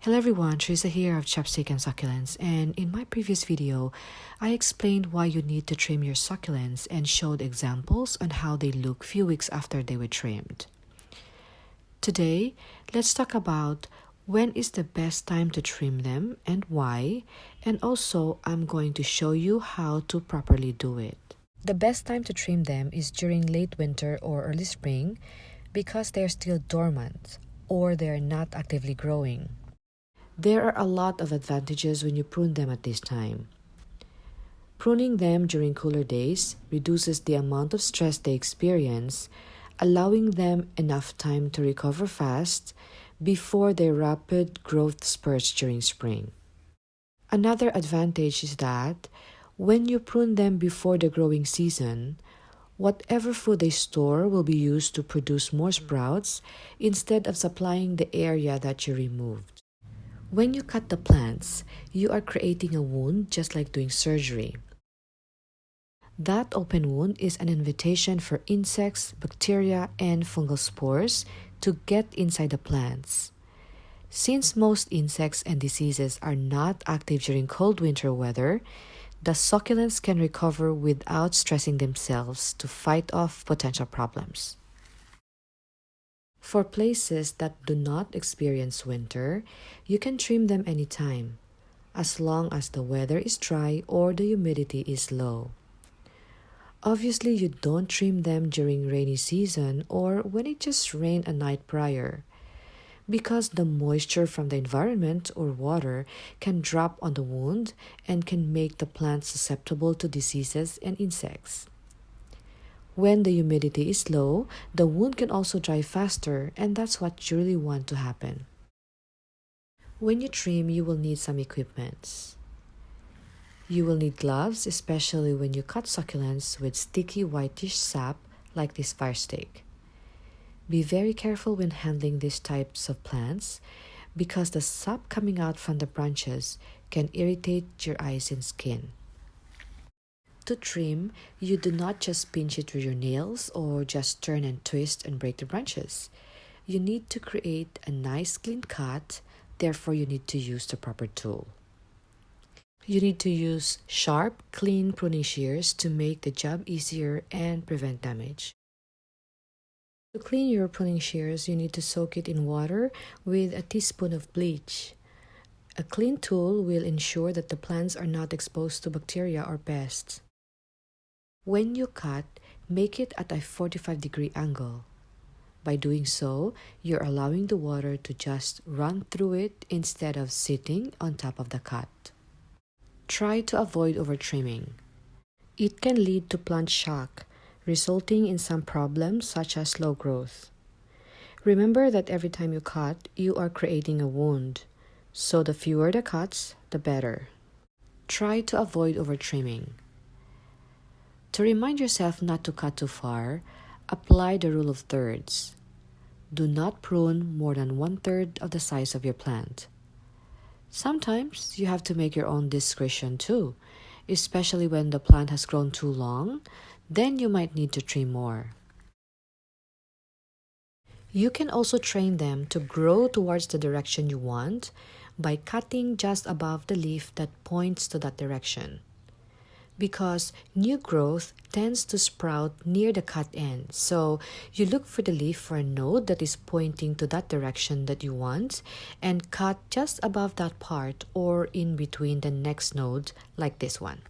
Hello everyone, Teresa here of Chopstick and Succulents, and in my previous video, I explained why you need to trim your succulents and showed examples on how they look few weeks after they were trimmed. Today, let's talk about when is the best time to trim them and why, and also I'm going to show you how to properly do it. The best time to trim them is during late winter or early spring because they're still dormant or they're not actively growing. There are a lot of advantages when you prune them at this time. Pruning them during cooler days reduces the amount of stress they experience, allowing them enough time to recover fast before their rapid growth spurts during spring. Another advantage is that when you prune them before the growing season, whatever food they store will be used to produce more sprouts instead of supplying the area that you removed. When you cut the plants, you are creating a wound just like doing surgery. That open wound is an invitation for insects, bacteria, and fungal spores to get inside the plants. Since most insects and diseases are not active during cold winter weather, the succulents can recover without stressing themselves to fight off potential problems. For places that do not experience winter, you can trim them anytime, as long as the weather is dry or the humidity is low. Obviously, you don't trim them during rainy season or when it just rained a night prior, because the moisture from the environment or water can drop on the wound and can make the plant susceptible to diseases and insects. When the humidity is low, the wound can also dry faster, and that's what you really want to happen. When you trim, you will need some equipment. You will need gloves, especially when you cut succulents with sticky whitish sap like this fire stick. Be very careful when handling these types of plants because the sap coming out from the branches can irritate your eyes and skin. To trim, you do not just pinch it with your nails or just turn and twist and break the branches. You need to create a nice clean cut, therefore you need to use the proper tool. You need to use sharp, clean pruning shears to make the job easier and prevent damage. To clean your pruning shears, you need to soak it in water with a teaspoon of bleach. A clean tool will ensure that the plants are not exposed to bacteria or pests. When you cut, make it at a 45-degree angle. By doing so, you're allowing the water to just run through it instead of sitting on top of the cut. Try to avoid over-trimming. It can lead to plant shock, resulting in some problems such as slow growth. Remember that every time you cut, you are creating a wound, so the fewer the cuts, the better. Try to avoid over-trimming. To remind yourself not to cut too far, apply the rule of thirds. Do not prune more than 1/3 of the size of your plant. Sometimes you have to make your own discretion too, especially when the plant has grown too long, then you might need to trim more. You can also train them to grow towards the direction you want by cutting just above the leaf that points to that direction. Because new growth tends to sprout near the cut end, so you look for the leaf for a node that is pointing to that direction that you want and cut just above that part or in between the next node like this one.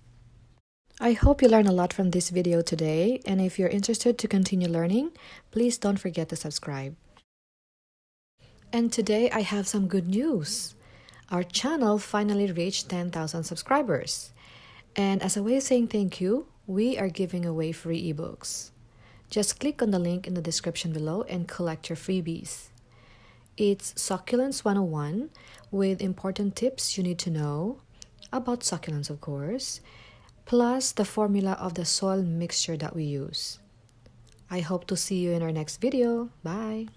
I hope you learned a lot from this video today, and if you're interested to continue learning, please don't forget to subscribe. And today I have some good news. Our channel finally reached 10,000 subscribers. And as a way of saying thank you, we are giving away free ebooks. Just click on the link in the description below and collect your freebies. It's Succulents 101 with important tips you need to know about succulents, of course, plus the formula of the soil mixture that we use. I hope to see you in our next video. Bye!